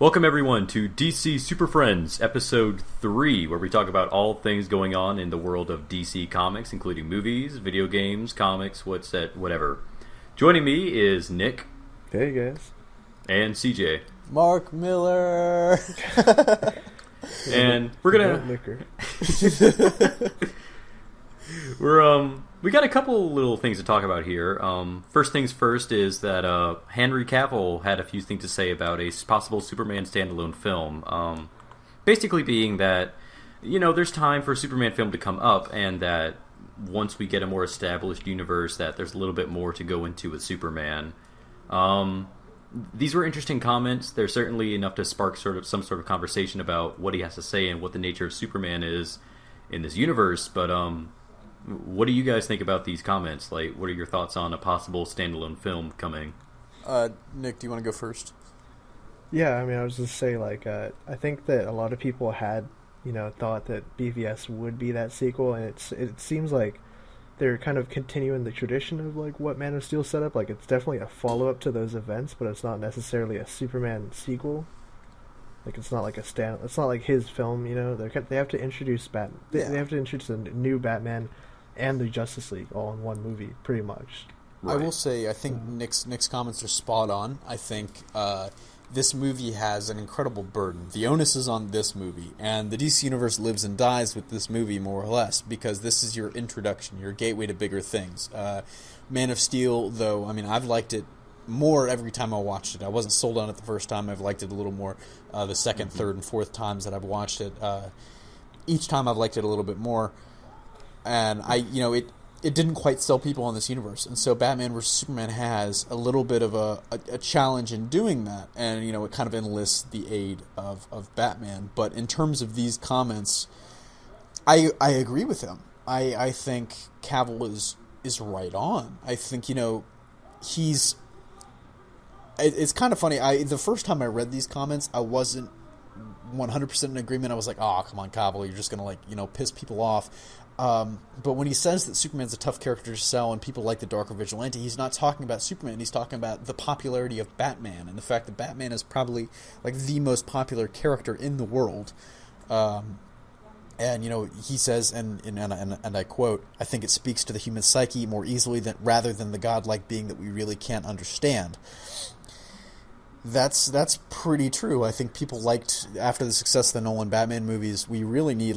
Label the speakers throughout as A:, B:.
A: Welcome everyone to DC Superfriends, episode 3, where we talk about all things going on in the world of DC Comics, including movies, video games, comics, whatever. Joining me is Nick.
B: Hey guys.
A: And CJ.
C: Mark Miller.
A: And we're gonna we got a couple little things to talk about here. First things first is that Henry Cavill had a few things to say about a possible Superman standalone film. Basically being that, there's time for a Superman film to come up, and that once we get a more established universe, that there's a little bit more to go into with Superman. These were interesting comments. They're certainly enough to spark some sort of conversation about what he has to say and what the nature of Superman is in this universe. But what do you guys think about these comments? Like, what are your thoughts on a possible standalone film coming?
C: Nick, do you want to go first?
B: Yeah, I was just saying, I think that a lot of people had, thought that BVS would be that sequel, and it seems like they're kind of continuing the tradition of, what Man of Steel set up. It's definitely a follow-up to those events, but it's not necessarily a Superman sequel. It's not like it's not like his film, They have to introduce They have to introduce a new Batman and the Justice League all in one movie, pretty much.
C: Right. I will say, I think Nick's comments are spot on. I think this movie has an incredible burden. The onus is on this movie, and the DC Universe lives and dies with this movie, more or less, because this is your introduction, your gateway to bigger things. Man of Steel, though, I've liked it more every time I watched it. I wasn't sold on it the first time. I've liked it a little more the second, third, and fourth times that I've watched it. Each time I've liked it a little bit more, and it didn't quite sell people in this universe, and so Batman vs Superman has a little bit of a challenge in doing that, and it kind of enlists the aid of Batman. But in terms of these comments, I agree with him. I think Cavill is right on. I think he's. It's kind of funny. The first time I read these comments, I wasn't 100% in agreement. I was like, "Oh, come on, Cavill, you're just gonna piss people off." But when he says that Superman's a tough character to sell and people like the darker vigilante, he's not talking about Superman. He's talking about the popularity of Batman and the fact that Batman is probably the most popular character in the world. And he says, and I quote, "I think it speaks to the human psyche more easily rather than the godlike being that we really can't understand." That's pretty true. I think people liked, after the success of the Nolan Batman movies, we really need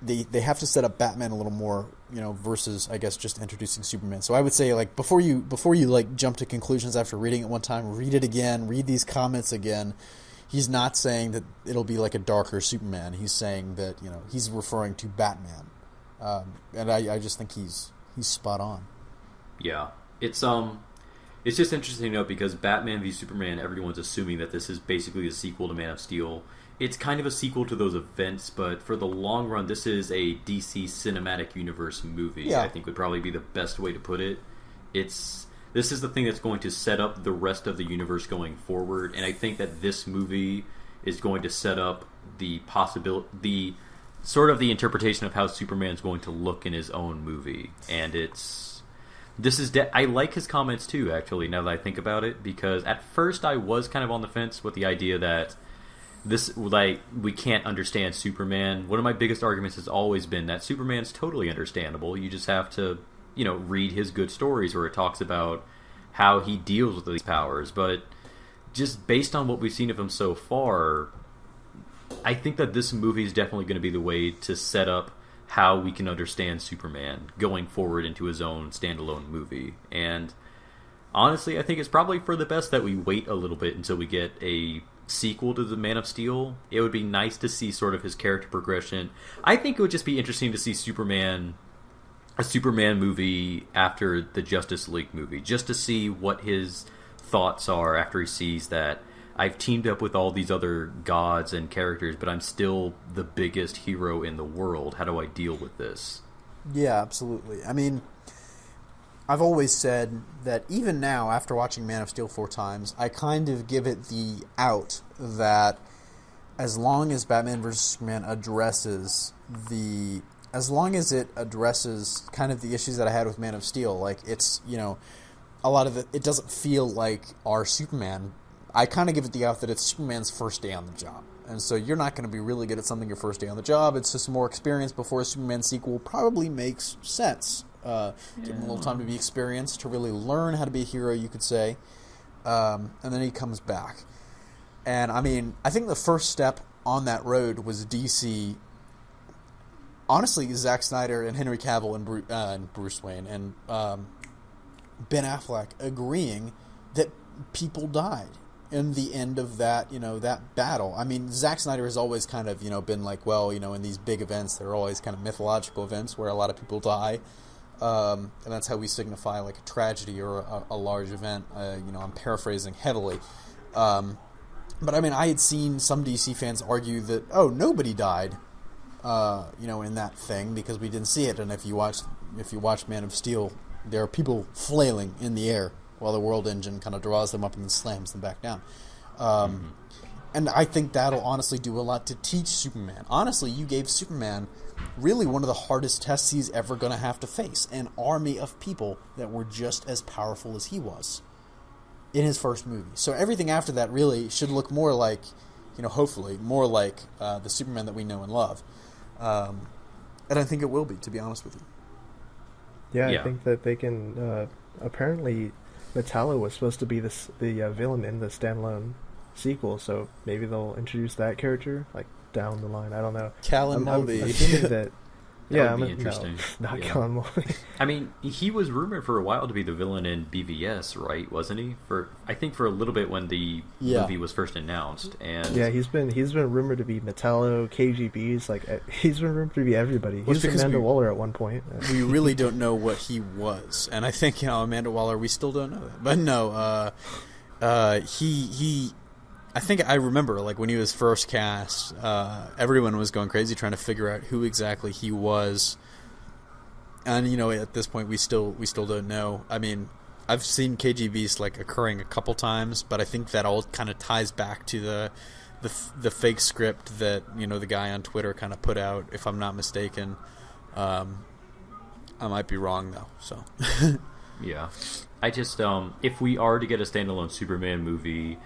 C: they have to set up Batman a little more, versus, I guess, just introducing Superman. So I would say, before you jump to conclusions after reading it one time, read it again, read these comments again. He's not saying that it'll be like a darker Superman. He's saying that, he's referring to Batman. And I just think he's spot on.
A: Yeah. It's just interesting to note, because Batman v Superman, everyone's assuming that this is basically a sequel to Man of Steel. It's kind of a sequel to those events, but for the long run, this is a DC Cinematic Universe movie. Yeah. I think would probably be the best way to put it. This is the thing that's going to set up the rest of the universe going forward, and I think that this movie is going to set up the possibility, the interpretation of how Superman's going to look in his own movie. And I like his comments too, actually, now that I think about it, because at first I was kind of on the fence with the idea that we can't understand Superman. One of my biggest arguments has always been that Superman's totally understandable. You just have to, read his good stories where it talks about how he deals with these powers. But just based on what we've seen of him so far, I think that this movie is definitely going to be the way to set up how we can understand Superman going forward into his own standalone movie. And honestly, I think it's probably for the best that we wait a little bit until we get a sequel to the Man of Steel. It would be nice to see sort of his character progression. I think it would just be interesting to see a Superman movie after the Justice League movie, just to see what his thoughts are after he sees that I've teamed up with all these other gods and characters, but I'm still the biggest hero in the world. How do I deal with this?
C: Yeah, absolutely. I've always said that even now, after watching Man of Steel 4 times, I kind of give it the out that as long as Batman vs. Superman addresses kind of the issues that I had with Man of Steel, it's, a lot of it doesn't feel like our Superman I kind of give it the out that it's Superman's first day on the job. And so you're not going to be really good at something your first day on the job. It's just more experience before a Superman sequel probably makes sense. Give him a little time to be experienced, to really learn how to be a hero, you could say. And then he comes back. And, I mean, I think the first step on that road was DC, honestly, Zack Snyder and Henry Cavill and Bruce Wayne and Ben Affleck agreeing that people died in the end of that, that battle. I mean, Zack Snyder has always kind of, been like, well, in these big events, there are always kind of mythological events where a lot of people die. And that's how we signify like a tragedy or a large event. I'm paraphrasing heavily. But I mean, I had seen some DC fans argue that, oh, nobody died, in that thing because we didn't see it. And if you watch Man of Steel, there are people flailing in the air while the World Engine kind of draws them up and then slams them back down. And I think that'll honestly do a lot to teach Superman. Honestly, you gave Superman really one of the hardest tests he's ever going to have to face. An army of people that were just as powerful as he was in his first movie. So everything after that really should look more like, hopefully, more like the Superman that we know and love. And I think it will be, to be honest with you.
B: Yeah, I think that they can... apparently, Metallo was supposed to be the villain in the standalone sequel, so maybe they'll introduce that character, like, down the line. I don't know.
C: Callan
B: Mulvey. I'm assuming that...
A: That would be interesting.
B: No, not Callan Mulvey.
A: I mean, he was rumored for a while to be the villain in BVS, right? Wasn't he? I think for a little bit when the movie was first announced. And
B: yeah, he's been rumored to be Metallo, KGB's, like he's been rumored to be everybody. He was Amanda Waller at one point.
C: We really don't know what he was, and I think Amanda Waller, we still don't know that. But no, he. I think I remember, like, when he was first cast, everyone was going crazy trying to figure out who exactly he was. And, at this point, we still don't know. I mean, I've seen KGBs, like, occurring a couple times, but I think that all kind of ties back to the fake script that, the guy on Twitter kind of put out, if I'm not mistaken. I might be wrong, though, so.
A: Yeah. I just, if we are to get a standalone Superman movie...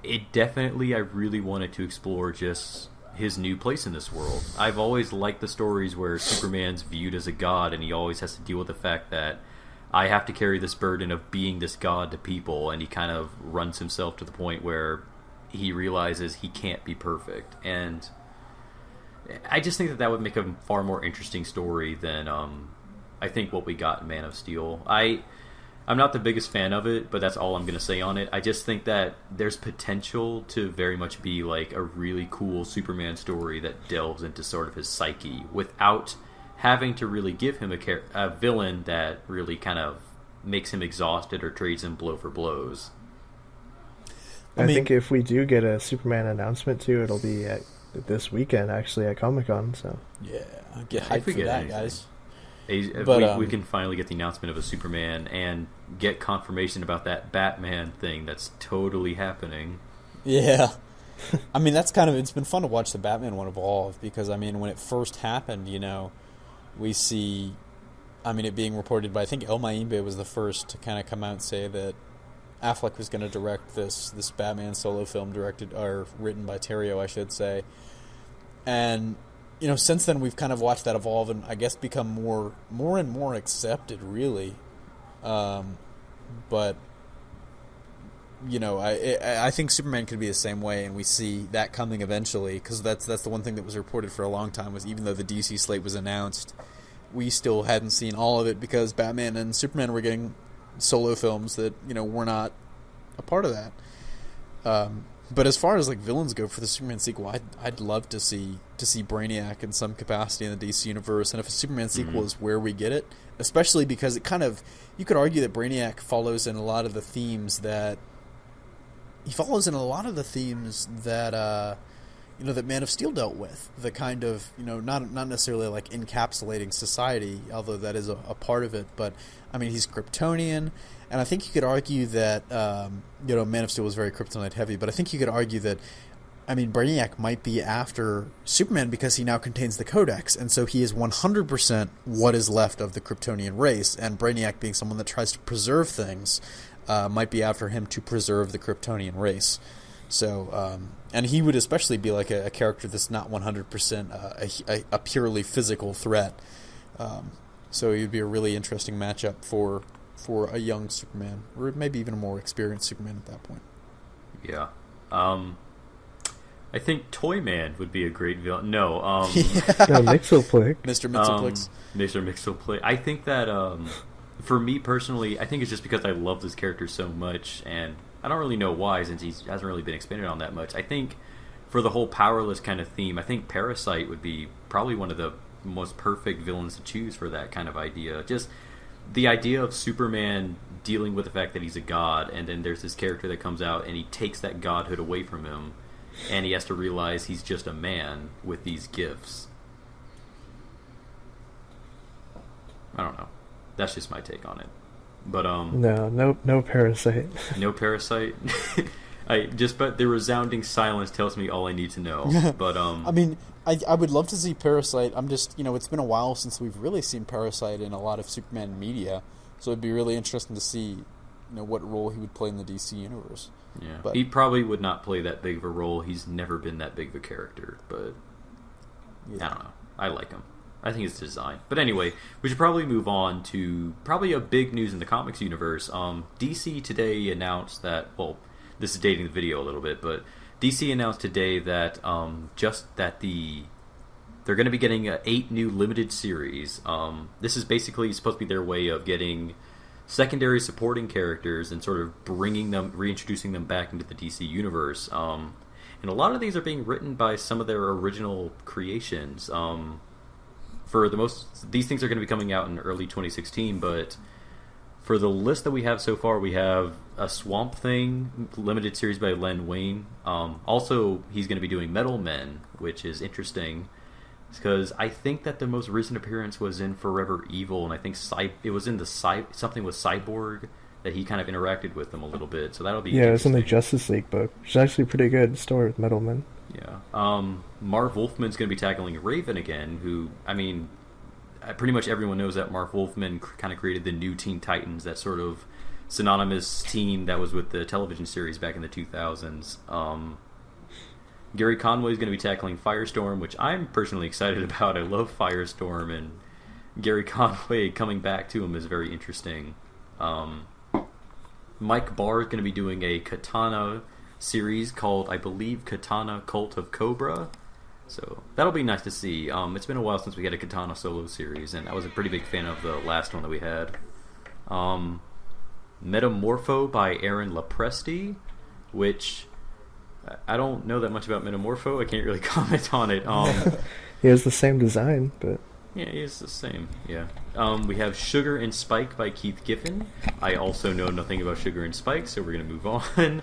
A: It definitely, I really wanted to explore just his new place in this world. I've always liked the stories where Superman's viewed as a god, and he always has to deal with the fact that I have to carry this burden of being this god to people, and he kind of runs himself to the point where he realizes he can't be perfect. And I just think that would make a far more interesting story than I think what we got in Man of Steel. I'm not the biggest fan of it, but that's all I'm going to say on it. I just think that there's potential to very much be like a really cool Superman story that delves into sort of his psyche without having to really give him a villain that really kind of makes him exhausted or trades him blow for blows.
B: I think if we do get a Superman announcement too, it'll be this weekend actually at Comic-Con. So
C: yeah, get hyped for that, guys.
A: But we can finally get the announcement of a Superman and get confirmation about that Batman thing that's totally happening.
C: Yeah. I mean, that's it's been fun to watch the Batman one evolve because, I mean, when it first happened, we see, it being reported by, I think El Maimbe was the first to kind of come out and say that Affleck was going to direct this Batman solo film written by Terrio, I should say. And... since then we've kind of watched that evolve and I guess become more and more accepted, really. But I think Superman could be the same way, and we see that coming eventually because that's the one thing that was reported for a long time was even though the DC slate was announced, we still hadn't seen all of it because Batman and Superman were getting solo films that were not a part of that. But as far as like villains go for the Superman sequel, I'd love to see Brainiac in some capacity in the DC universe, and if a Superman sequel is where we get it, especially because it kind of, you could argue that Brainiac follows in a lot of the themes that that Man of Steel dealt with, the kind of not necessarily like encapsulating society, although that is a part of it, but I mean he's Kryptonian. And I think you could argue that, Man of Steel was very kryptonite heavy, but I think you could argue that, Brainiac might be after Superman because he now contains the Codex, and so he is 100% what is left of the Kryptonian race, and Brainiac being someone that tries to preserve things, might be after him to preserve the Kryptonian race. So, and he would especially be like a character that's not 100% a purely physical threat. So he'd be a really interesting matchup for a young Superman, or maybe even a more experienced Superman at that point.
A: Yeah. I think Toyman would be a great villain. No,
B: Mixoplick.
C: Mr. Mixoplix.
A: Mr. Mixoplick. I think that, for me personally, I think it's just because I love this character so much, and I don't really know why, since he hasn't really been expanded on that much. I think for the whole powerless kind of theme, I think Parasite would be probably one of the most perfect villains to choose for that kind of idea. Just the idea of Superman dealing with the fact that he's a god, and then there's this character that comes out and he takes that godhood away from him, and he has to realize he's just a man with these gifts. I don't know. That's just my take on it. But
B: no Parasite.
A: No Parasite. But the resounding silence tells me all I need to know. But
C: I mean, I would love to see Parasite. I'm just, it's been a while since we've really seen Parasite in a lot of Superman media, so it'd be really interesting to see, what role he would play in the DC universe.
A: Yeah,
C: but
A: he probably would not play that big of a role. He's never been that big of a character, but yeah. I don't know. I like him. I think it's design. But anyway, we should probably move on to probably a big news in the comics universe. DC today announced that, well, this is dating the video a little bit, but DC announced today that they're going to be getting 8 new limited series. This is basically supposed to be their way of getting secondary supporting characters and sort of reintroducing them back into the DC universe. And a lot of these are being written by some of their original creations. These things are going to be coming out in early 2016, but for the list that we have so far, we have a Swamp Thing limited series by Len Wein. Also, he's going to be doing Metal Men, which is interesting because I think that the most recent appearance was in Forever Evil, and I think it was in something with Cyborg that he kind of interacted with them a little bit. So that'll be
B: it was in the Justice League book, which is actually a pretty good story with Metal Men.
A: Yeah. Marv Wolfman's going to be tackling Raven again, who, I mean, pretty much everyone knows that Marv Wolfman kind of created the new Teen Titans, that sort of synonymous team that was with the television series back in the 2000s. Gary Conway is going to be tackling Firestorm, which I'm personally excited about. I love Firestorm, and Gary Conway coming back to him is very interesting. Mike Barr is going to be doing a Katana series called, I believe, Katana Cult of Cobra. So that'll be nice to see. It's been a while since we had a Katana solo series, and I was a pretty big fan of the last one that we had. Metamorpho by Aaron Lopresti, which I don't know that much about Metamorpho. I can't really comment on it.
B: He has the same design, but
A: yeah, he is the same. Yeah. We have Sugar and Spike by Keith Giffen. I also know nothing about Sugar and Spike, so we're going to move on.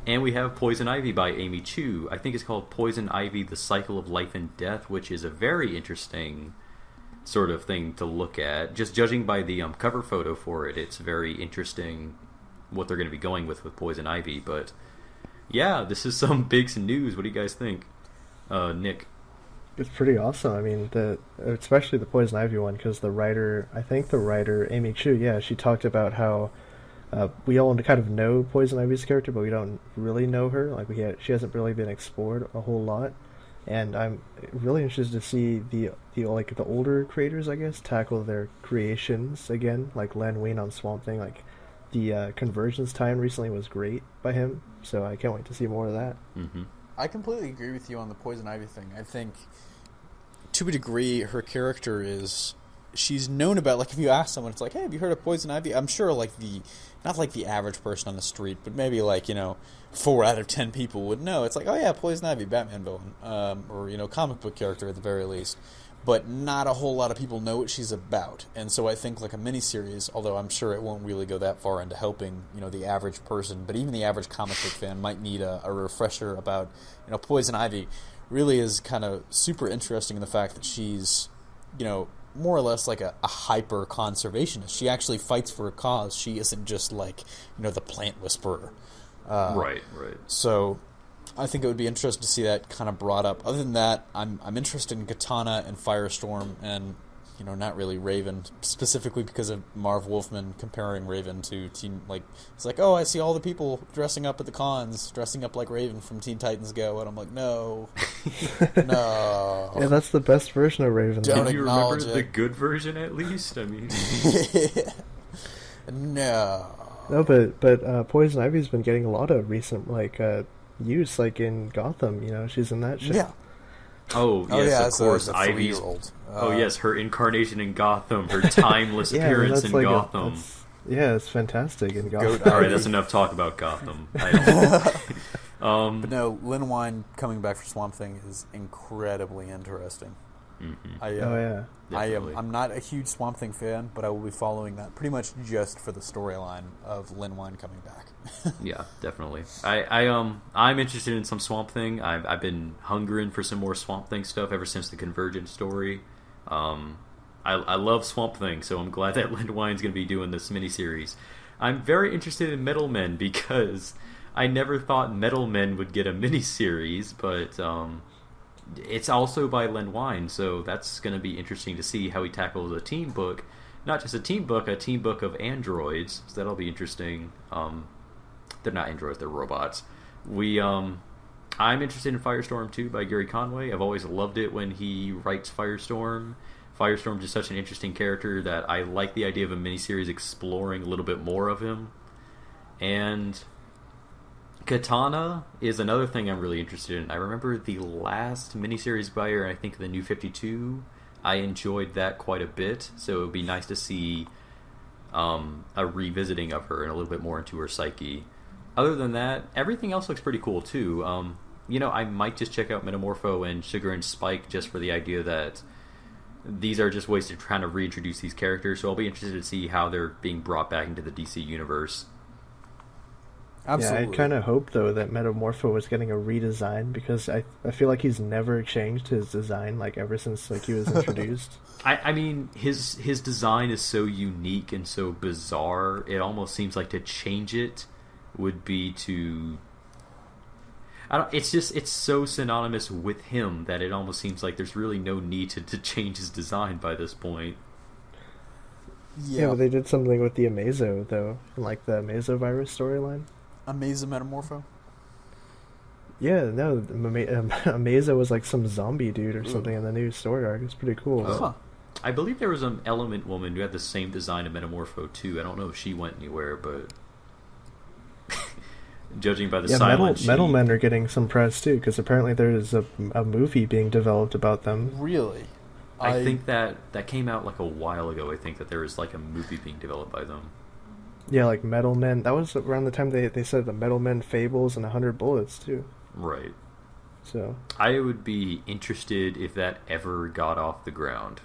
A: And we have Poison Ivy by Amy Chu. I think it's called Poison Ivy, The Cycle of Life and Death, which is a very interesting sort of thing to look at. Just judging by the cover photo for it, it's very interesting what they're going to be going with Poison Ivy. But yeah, this is some big news. What do you guys think? Nick?
B: It's pretty awesome. I mean, especially the Poison Ivy one, because the writer, Amy Chu, she talked about how we all kind of know Poison Ivy's character, but we don't really know her. Like she hasn't really been explored a whole lot, and I'm really interested to see the older creators, I guess, tackle their creations again, like Len Wein on Swamp Thing. Like the Convergence tie-in recently was great by him, so I can't wait to see more of that.
A: Mm-hmm.
C: I completely agree with you on the Poison Ivy thing. I think, to a degree, her character is... She's known about, like, if you ask someone, it's like, hey, have you heard of Poison Ivy? I'm sure, like, not like the average person on the street, but maybe, like, 4 out of 10 people would know. It's like, oh, yeah, Poison Ivy, Batman villain, or, comic book character at the very least. But not a whole lot of people know what she's about. And so I think, like, a miniseries, although I'm sure it won't really go that far into helping, the average person, but even the average comic book fan might need a refresher about, Poison Ivy really is kind of super interesting in the fact that she's, more or less like a hyper conservationist. She actually fights for a cause. She isn't just like, the plant whisperer.
A: Right.
C: So I think it would be interesting to see that kind of brought up. Other than that, I'm interested in Katana and Firestorm, and not really Raven, specifically because of Marv Wolfman comparing Raven to Teen. Like, it's like, oh, I see all the people dressing up at the cons, dressing up like Raven from Teen Titans Go, and I'm like, no, no.
B: Yeah, that's the best version of Raven.
C: Don't
A: Can you remember
C: acknowledge
A: the
C: it.
A: good version at least? I mean,
C: No.
B: No, but Poison Ivy's been getting a lot of recent use, like in Gotham. She's in that shit.
C: Yeah.
A: oh yes, of course,
C: as a
A: Ivy's.
C: 3-year-old.
A: Oh yes, her incarnation in Gotham, her timeless
B: Yeah,
A: appearance
B: that's
A: in
B: like
A: Gotham.
B: Yeah, it's fantastic in Gotham.
C: Goat
A: All right,
C: Ivy.
A: that's enough talk about Gotham. I don't-
C: But no, Lin Wine coming back for Swamp Thing is incredibly interesting.
A: mhm.
C: I,
B: Oh yeah.
A: Definitely.
C: I'm not a huge Swamp Thing fan, but I will be following that pretty much just for the storyline of Lin Wine coming back.
A: Yeah, definitely. I'm interested in some Swamp Thing. I've been hungering for some more Swamp Thing stuff ever since the Convergent story. I love Swamp Thing, so I'm glad that Lin Wine's going to be doing this miniseries. I'm very interested in Metal Men because I never thought Metal Men would get a miniseries, but it's also by Len Wein, so that's going to be interesting to see how he tackles a team book. Not just a team book of androids, so that'll be interesting. They're not androids, they're robots. I'm interested in Firestorm too by Gary Conway. I've always loved it when he writes Firestorm. Firestorm's just such an interesting character that I like the idea of a miniseries exploring a little bit more of him. And Katana is another thing I'm really interested in. I remember the last miniseries by her, I think the New 52, I enjoyed that quite a bit, so it would be nice to see a revisiting of her and a little bit more into her psyche. Other than that, everything else looks pretty cool too. I might just check out Metamorpho and Sugar and Spike just for the idea that these are just ways to try to reintroduce these characters, so I'll be interested to see how they're being brought back into the DC universe.
C: Absolutely.
B: Yeah, I kind of hope though that Metamorpho was getting a redesign because I feel like he's never changed his design ever since he was introduced.
A: I mean, his design is so unique and so bizarre. It almost seems like to change it would be to. It's so synonymous with him that it almost seems like there's really no need to change his design by this point.
B: Yeah, but they did something with the Amazo though, the Amazo virus storyline.
C: Amazo Metamorpho?
B: Yeah, no, Amazo was some zombie dude or something in the new story arc. It's pretty cool.
C: Huh.
A: I believe there was an Element woman who had the same design of Metamorpho too. I don't know if she went anywhere, but judging by the silence,
B: Metal Men are getting some press too because apparently there's a movie being developed about them.
C: Really?
A: I think that came out a while ago. I think that there was a movie being developed by them.
B: Yeah, Metal Men. That was around the time they said the Metal Men Fables and 100 Bullets too.
A: Right.
B: So
A: I would be interested if that ever got off the ground.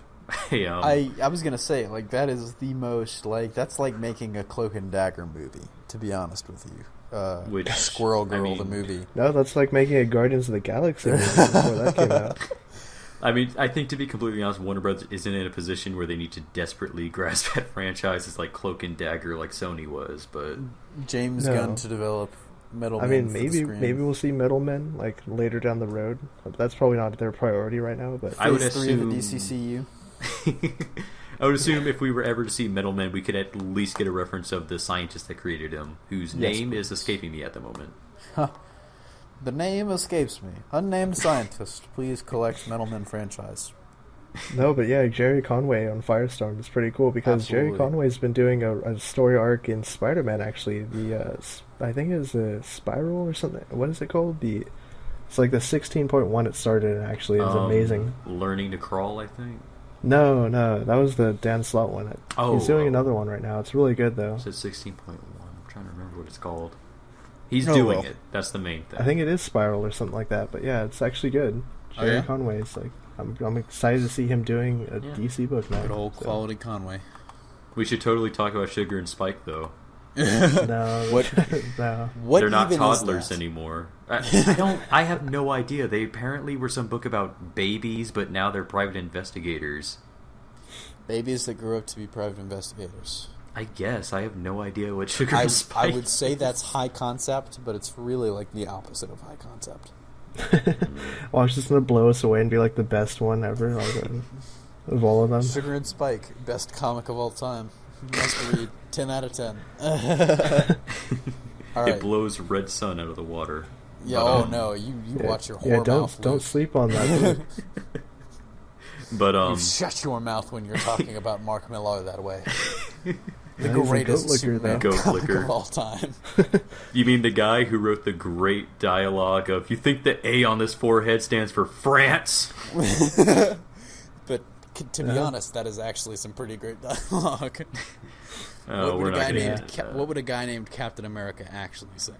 C: I was gonna say that is the most that's like making a Cloak and Dagger movie. To be honest with you,
A: which
C: Squirrel Girl the movie.
B: No, that's like making a Guardians of the Galaxy movie before that came out.
A: I mean, I think to be completely honest, Warner Bros. Isn't in a position where they need to desperately grasp at franchises like Cloak and Dagger like Sony was, but
C: James Gunn to develop Metal Men.
B: I mean,
C: for the screen.
B: maybe we'll see Metal Men later down the road. That's probably not their priority right now, but
A: I would
C: Phase 3 of
A: assume
C: the DCCU.
A: I would assume if we were ever to see Metal Men, we could at least get a reference of the scientist that created him, whose name is escaping me at the moment.
C: Huh. The name escapes me. Unnamed scientist. Please collect Metal Men franchise.
B: No, but yeah, Jerry Conway on Firestorm is pretty cool because
C: Absolutely.
B: Jerry Conway's been doing a story arc in Spider-Man. Actually, I think it's a Spiral or something. What is it called? It's the 16.1 it started. Actually, it's amazing.
A: Learning to Crawl, I think.
B: No, that was the Dan Slott one. He's doing another one right now. It's really good though.
A: It says 16.1. I'm trying to remember what it's called. He's doing it. That's the main thing.
B: I think it is Spiral or something like that. But yeah, it's actually good. Jerry Conway's I'm excited to see him doing a DC book now.
C: Good old quality Conway.
A: We should totally talk about Sugar and Spike though.
B: No,
C: What?
B: no.
C: What
A: They're not
C: even
A: toddlers
C: is that?
A: anymore. I have no idea. They apparently were some book about babies, but now they're private investigators.
C: Babies that grew up to be private investigators.
A: I guess. I have no idea what Sugar
C: I
A: and Spike.
C: would say that's high concept, but it's really the opposite of high concept.
B: Well, it's just gonna blow us away and be the best one ever. of all of them.
C: Sugar and Spike, best comic of all time. Must read. 10 out of 10. All right.
A: It blows Red Sun out of the water.
C: Yeah.
A: But,
C: no, you
B: yeah,
C: watch your whore mouth.
B: Don't sleep on that.
A: But
C: You shut your mouth when you're talking about Mark Millar that way. The
B: He's a
C: greatest
B: goat licker,
C: Superman
A: though. Goat
C: comic
A: licker.
C: of all time.
A: you mean the guy who wrote the great dialogue of "You think the A on this forehead stands for France?"
C: But to be honest, that is actually some pretty great dialogue.
A: Oh, we're not going to get into that.
C: What would a guy named Captain America actually say?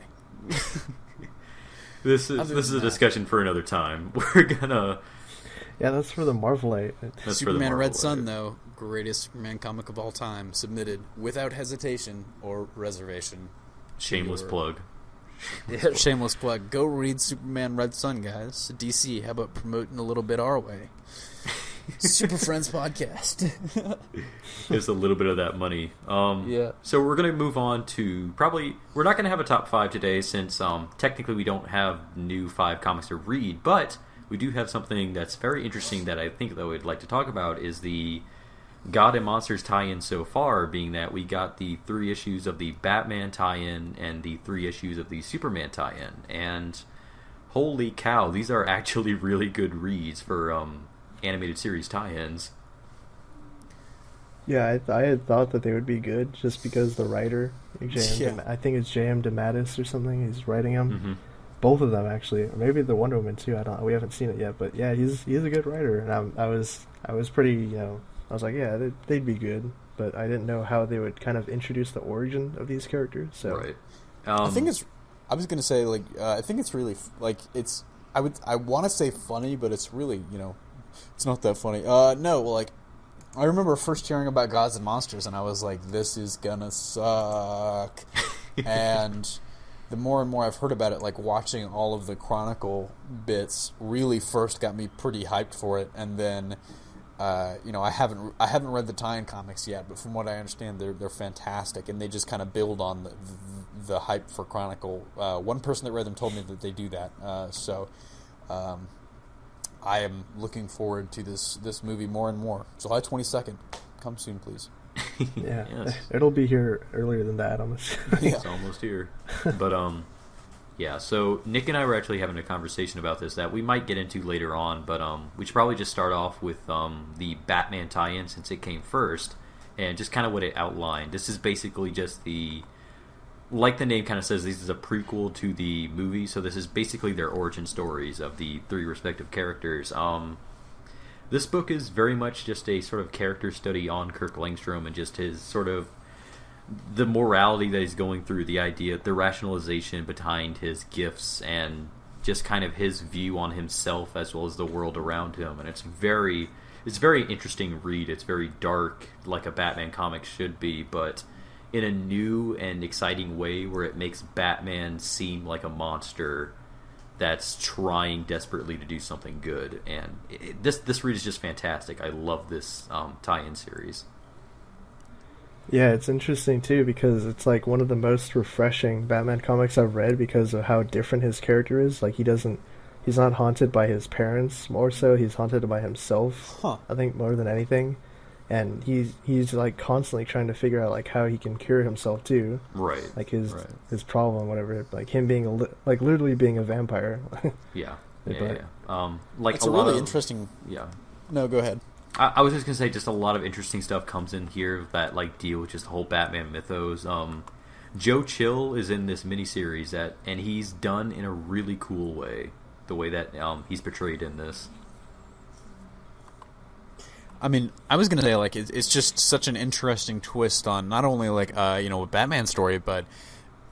A: This is a discussion for another time. We're gonna.
B: Yeah, that's for the Marvelite.
A: That's
C: Superman
A: for the
C: Red Sun,
A: Marvel,
C: though, greatest Superman comic of all time, submitted without hesitation or reservation.
A: Shameless plug.
C: Shameless plug. Go read Superman Red Sun, guys. DC, how about promoting a little bit our way? Super Friends podcast.
A: Just a little bit of that money.
C: Yeah.
A: So we're going to move on to we're not going to have a top 5 today since technically we don't have new 5 comics to read, but we do have something that's very interesting that I think that we'd like to talk about is the God and Monsters tie-in so far, being that we got the 3 issues of the Batman tie-in and the 3 issues of the Superman tie-in. And holy cow, these are actually really good reads for animated series tie-ins.
B: Yeah, I had thought that they would be good just because the writer, I think it's J.M. DeMatteis or something, he's writing them.
A: Mm-hmm.
B: Both of them actually, or maybe the Wonder Woman too. We haven't seen it yet, but yeah, he's a good writer, and I was pretty, I was like, yeah, they'd be good, but I didn't know how they would kind of introduce the origin of these characters. So
A: right.
C: I think it's. I was gonna say I think it's really it's. I want to say funny, but it's really it's not that funny. No, I remember first hearing about Gods and Monsters, and I was like, this is gonna suck. And the more and more I've heard about it, watching all of the Chronicle bits really first got me pretty hyped for it, and then I haven't read the tie-in comics yet, but from what I understand, they're fantastic, and they just kind of build on the hype for Chronicle. One person that read them told me that they do that, so I am looking forward to this movie more and more. July 22nd, come soon, please.
B: Yeah,
A: Yes.
B: It'll be here earlier than that, I'm assuming.
A: It's almost here. But yeah, so Nick and I were actually having a conversation about this that we might get into later on, but we should probably just start off with the Batman tie-in since it came first, and just kind of what it outlined. This is basically just like the name kind of says, this is a prequel to the movie, so this is basically their origin stories of the 3 respective characters. This book is very much just a sort of character study on Kirk Langstrom and just his sort of the morality that he's going through, the idea, the rationalization behind his gifts, and just kind of his view on himself as well as the world around him. And it's very interesting read. It's very dark, like a Batman comic should be, but in a new and exciting way where it makes Batman seem like a monster that's trying desperately to do something good. And this read is just fantastic. I love this tie-in series.
B: Yeah, it's interesting too because it's one of the most refreshing Batman comics I've read because of how different his character is. He's not haunted by his parents, more so he's haunted by himself. I think more than anything. And he's constantly trying to figure out how he can cure himself too.
A: Right.
B: His problem, whatever. Him being literally being a vampire.
A: Yeah.
B: But,
A: yeah.
C: It's a really interesting.
A: Yeah.
C: No, go ahead.
A: I was just gonna say, just a lot of interesting stuff comes in here that deal with just the whole Batman mythos. Joe Chill is in this miniseries and he's done in a really cool way. The way that he's portrayed in this.
C: I mean, I was going to say, it's just such an interesting twist on not only, a Batman story, but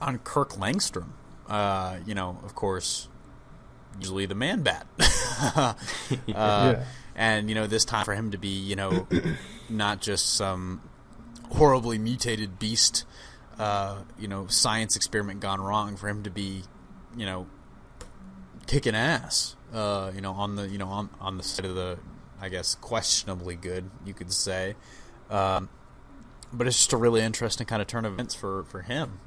C: on Kirk Langstrom. Of course, usually the Man-Bat.
B: Yeah.
C: And, this time for him to be, not just some horribly mutated beast, science experiment gone wrong, for him to be, kicking ass, on the side of the, I guess, questionably good, you could say. But it's just a really interesting kind of turn of events for him.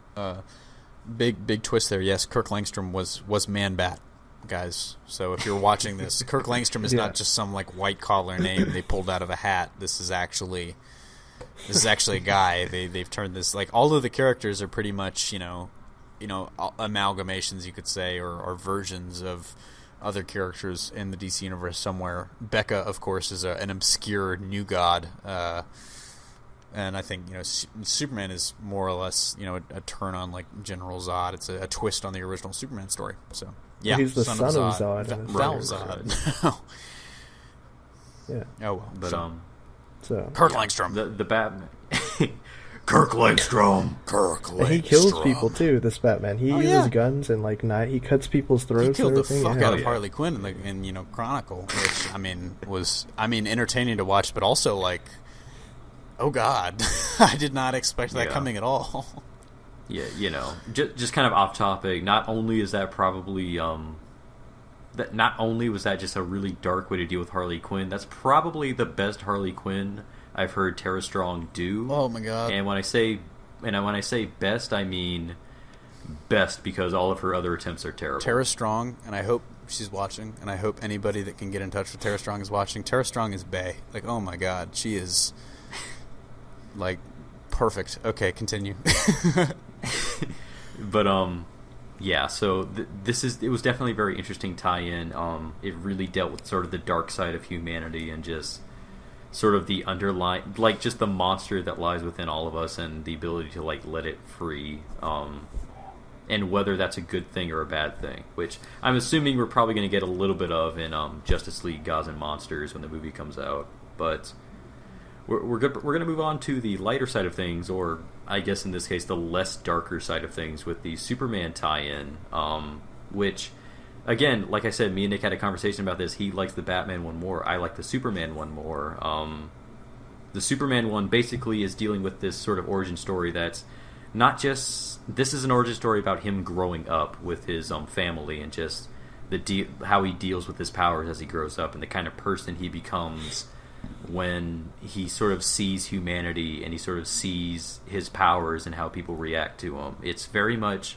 C: Big twist there. Yes, Kirk Langstrom was Man-Bat. guys. So if you're watching this, Kirk Langstrom is not just some like white collar name they pulled out of a hat. This is actually a guy. They've turned this, like, all of the characters are pretty much amalgamations, you could say, or versions of other characters in the DC universe somewhere. Becca, of course, is an obscure new god, and I think Superman is more or less a turn on like General Zod. It's a twist on the original Superman story. So yeah,
B: he's the son of Zod.
C: Val Zod.
B: Yeah.
C: Oh well,
A: but
B: so
C: Kirk Langstrom,
A: the Batman. Kirk Langstrom.
B: And he kills people too. This Batman, he uses guns and he cuts people's throats.
C: He killed
B: and
C: the fuck out of Harley Quinn in Chronicle, which was entertaining to watch, but also like, oh god, I did not expect that coming at all.
A: Yeah, just kind of off topic. Not only is that probably not only was that just a really dark way to deal with Harley Quinn, that's probably the best Harley Quinn I've heard Tara Strong do.
C: Oh my god!
A: And when I say best, I mean best, because all of her other attempts are terrible.
C: Tara Strong, and I hope she's watching, and I hope anybody that can get in touch with Tara Strong is watching. Tara Strong is bae. Like, oh my god, she is like perfect. Okay, continue.
A: But yeah. So it was definitely a very interesting tie-in. It really dealt with sort of the dark side of humanity and just sort of the underlying, like, just the monster that lies within all of us and the ability to like let it free, and whether that's a good thing or a bad thing, which I'm assuming we're probably going to get a little bit of in Justice League Gods and Monsters when the movie comes out. But we're going to move on to the lighter side of things, or I guess in this case the less darker side of things, with the Superman tie-in, which, again, like I said, me and Nick had a conversation about this. He likes the Batman one more. I like the Superman one more. The Superman one basically is dealing with this sort of origin story that's not just... This is an origin story about him growing up with his family and just how he deals with his powers as he grows up and the kind of person he becomes when he sort of sees humanity and he sort of sees his powers and how people react to him. It's very much...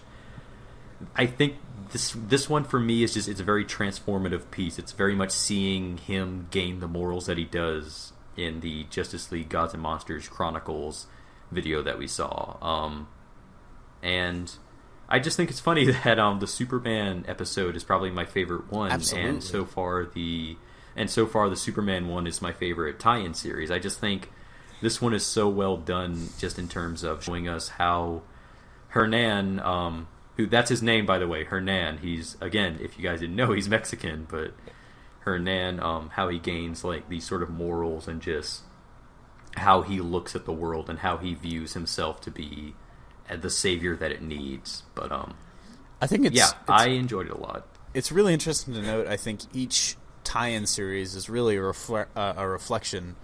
A: I think this one for me is just, it's a very transformative piece. It's very much seeing him gain the morals that he does in the Justice League Gods and Monsters Chronicles video that we saw. And I just think it's funny that the Superman episode is probably my favorite one.
C: Absolutely.
A: And so far the Superman one is my favorite tie-in series. I just think this one is so well done, just in terms of showing us how Hernan, who, that's his name, by the way, Hernan. He's, again, if you guys didn't know, he's Mexican, but Hernan, how he gains like these sort of morals and just how he looks at the world and how he views himself to be the savior that it needs. But
C: I think
A: I enjoyed it a lot.
C: It's really interesting to note. I think each tie-in series is really a reflection,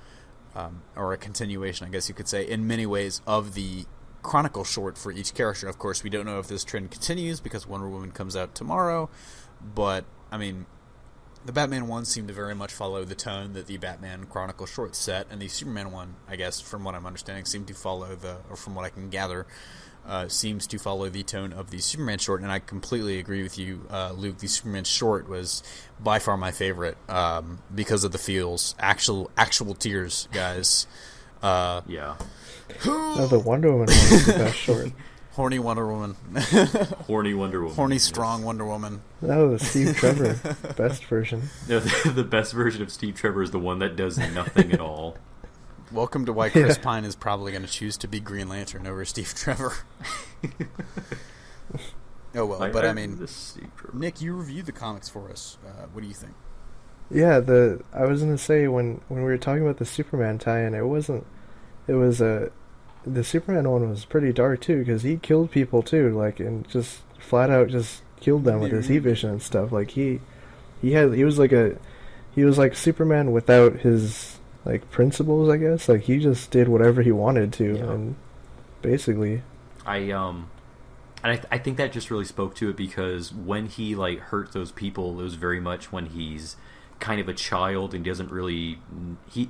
C: or a continuation, I guess you could say, in many ways, of the Chronicle short for each character. Of course, we don't know if this trend continues because Wonder Woman comes out tomorrow, but the Batman one seemed to very much follow the tone that the Batman Chronicle short set, and the Superman one, I guess, from what I'm understanding, seemed to follow or from what I can gather, seems to follow the tone of the Superman short. And I completely agree with you, Luke. The Superman short was by far my favorite, because of the feels, actual tears, guys.
A: Yeah.
B: No, the Wonder Woman one was the best short.
C: Horny Wonder Woman.
A: Horny Wonder Woman.
C: Horny, strong Wonder Woman.
B: No, the Steve Trevor. Best version.
A: No, the best version of Steve Trevor is the one that does nothing at all.
C: Welcome to why Chris Pine is probably going to choose to be Green Lantern over Steve Trevor. Oh, well, but Nick, you reviewed the comics for us. What do you think?
B: Yeah, I was going to say, when we were talking about the Superman tie-in, the Superman one was pretty dark too, because he killed people too, like, and just flat out just killed them with his heat vision and stuff. Like he was like Superman without his like principles, I guess. Like he just did whatever he wanted to, and basically,
A: I think that just really spoke to it, because when he like hurt those people, it was very much when he's kind of a child and doesn't really,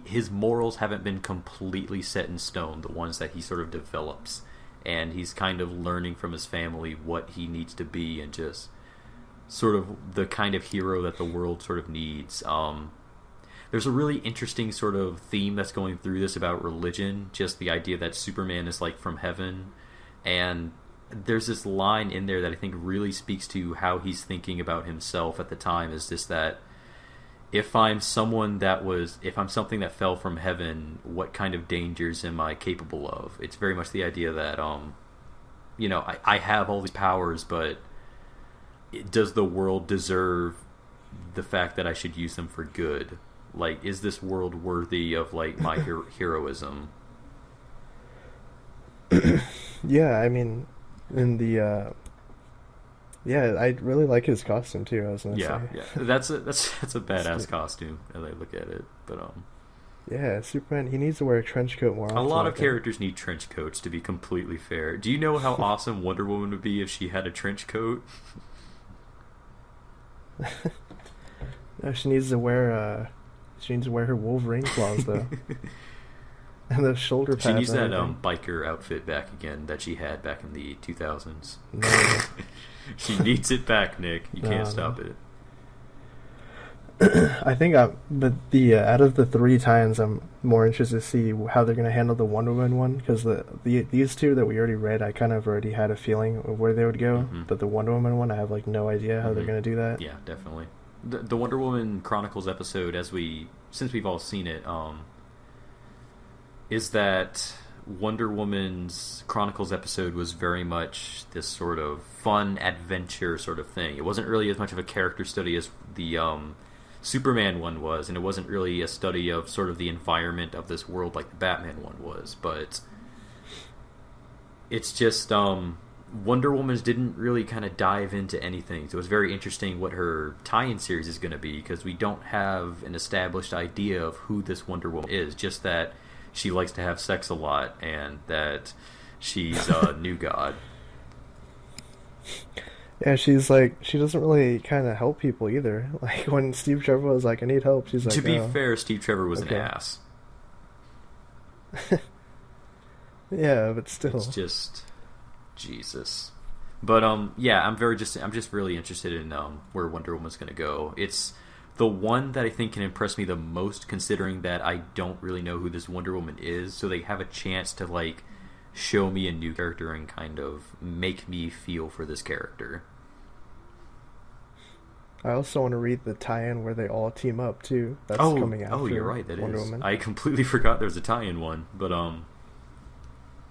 A: his morals haven't been completely set in stone, the ones that he sort of develops, and he's kind of learning from his family what he needs to be, and just sort of the kind of hero that the world sort of needs. There's a really interesting sort of theme that's going through this about religion, just the idea that Superman is like from heaven, and there's this line in there that I think really speaks to how he's thinking about himself at the time, is just that if I'm something that fell from heaven, what kind of dangers am I capable of? It's very much the idea that I have all these powers, but does the world deserve the fact that I should use them for good? Like, is this world worthy of like my heroism?
B: Yeah, I mean, in the I really like his costume too. I was gonna say,
A: that's a badass costume as I look at it. But
B: yeah, Superman, he needs to wear a trench coat more often.
A: A lot of characters need trench coats, to be completely fair. Do you know how awesome Wonder Woman would be if she had a trench coat?
B: No, she needs to wear her Wolverine claws though. And the shoulder pads.
A: She needs that biker outfit back again that she had back in the 2000s.
B: No.
A: She needs it back, Nick. You can't stop it.
B: I think but out of the 3 times, I'm more interested to see how they're going to handle the Wonder Woman one, because these 2 that we already read, I kind of already had a feeling of where they would go,
A: Mm-hmm.
B: But the Wonder Woman one, I have like no idea how
A: Mm-hmm.
B: they're going to do that.
A: Yeah, definitely. The Wonder Woman Chronicles episode, since we've all seen it, is that Wonder Woman's Chronicles episode was very much this sort of fun adventure sort of thing. It wasn't really as much of a character study as the Superman one was, and it wasn't really a study of sort of the environment of this world like the Batman one was, but it's just Wonder Woman's didn't really kind of dive into anything, so it's very interesting what her tie-in series is going to be, because we don't have an established idea of who this Wonder Woman is, just that she likes to have sex a lot, and that she's a new god.
B: Yeah, she's like, she doesn't really kind of help people either. Like, when Steve Trevor was like, I need help, she's like,
A: to be fair, Steve Trevor was an ass.
B: Yeah, but still.
A: It's just... Jesus. But, I'm just really interested in where Wonder Woman's going to go. It's the one that I think can impress me the most, considering that I don't really know who this Wonder Woman is, so they have a chance to, like, show me a new character and kind of make me feel for this character.
B: I also want to read the tie-in where they all team up too. That's coming after.
A: Oh, you're right. That
B: Wonder
A: is.
B: Woman.
A: I completely forgot there's a tie-in one, but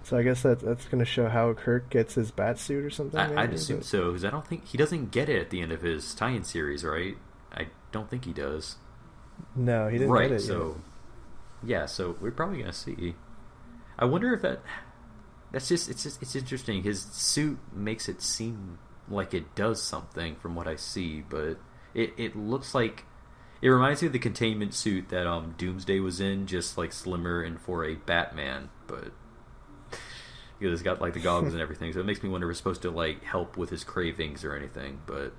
B: So I guess that's going to show how Kirk gets his bat suit or something.
A: I'd assume so, because I don't think he doesn't get it at the end of his tie-in series, right? I don't think he does.
B: No, he didn't
A: get
B: it.
A: So yeah, so we're probably gonna see. I wonder if it's interesting. His suit makes it seem like it does something from what I see, but it looks like it reminds me of the containment suit that Doomsday was in, just like slimmer and for a Batman, but because it's got like the goggles and everything. So it makes me wonder if it's supposed to like help with his cravings or anything, but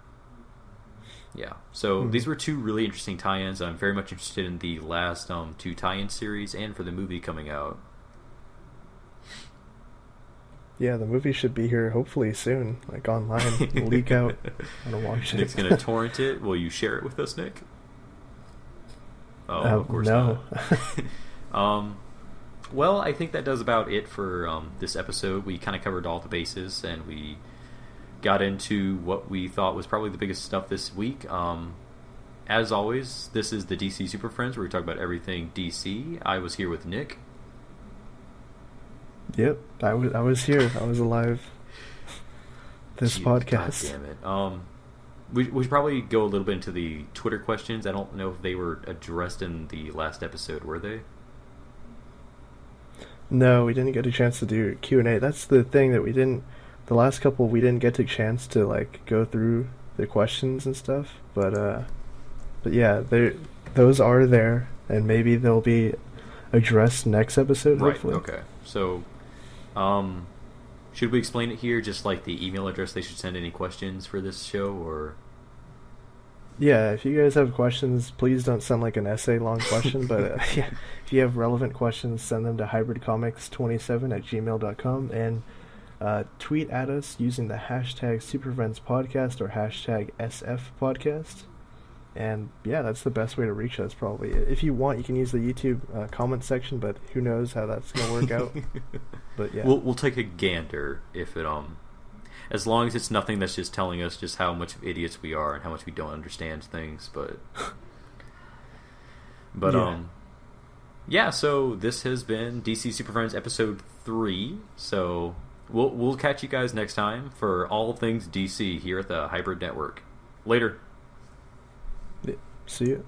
A: yeah. So these were 2 really interesting tie-ins. I'm very much interested in the last 2 tie-in series and for the movie coming out.
B: Yeah, the movie should be here hopefully soon, like online, leak out. I don't watch it.
A: Nick's gonna torrent it. Will you share it with us, Nick? Oh, of course
B: no.
A: not. Well, I think that does about it for this episode. We kind of covered all the bases, and we got into what we thought was probably the biggest stuff this week. As always, this is the DC Superfriends, where we talk about everything DC. I was here with Nick.
B: Yep, I was here. I was alive. This podcast.
A: God damn it. We should probably go a little bit into the Twitter questions. I don't know if they were addressed in the last episode, were they?
B: No, we didn't get a chance to do Q&A. That's the thing that we didn't... The last couple, we didn't get a chance to like go through the questions and stuff. But yeah, those are there, and maybe they'll be addressed next episode, hopefully.
A: Right, okay. So, should we explain it here, just like the email address they should send any questions for this show, or...
B: Yeah, if you guys have questions, please don't send like an essay-long question, but yeah, if you have relevant questions, send them to hybridcomics27@gmail.com, and Tweet at us using the hashtag Superfriends Podcast or hashtag SF Podcast. And yeah, that's the best way to reach us, probably. If you want, you can use the YouTube comment section, but who knows how that's going to work out. But yeah.
A: We'll take a gander if it, as long as it's nothing that's just telling us just how much of idiots we are and how much we don't understand things, but yeah. Yeah, so this has been DC Super Friends episode 3. So we'll catch you guys next time for all things DC here at the Hybrid Network. Later.
B: See you.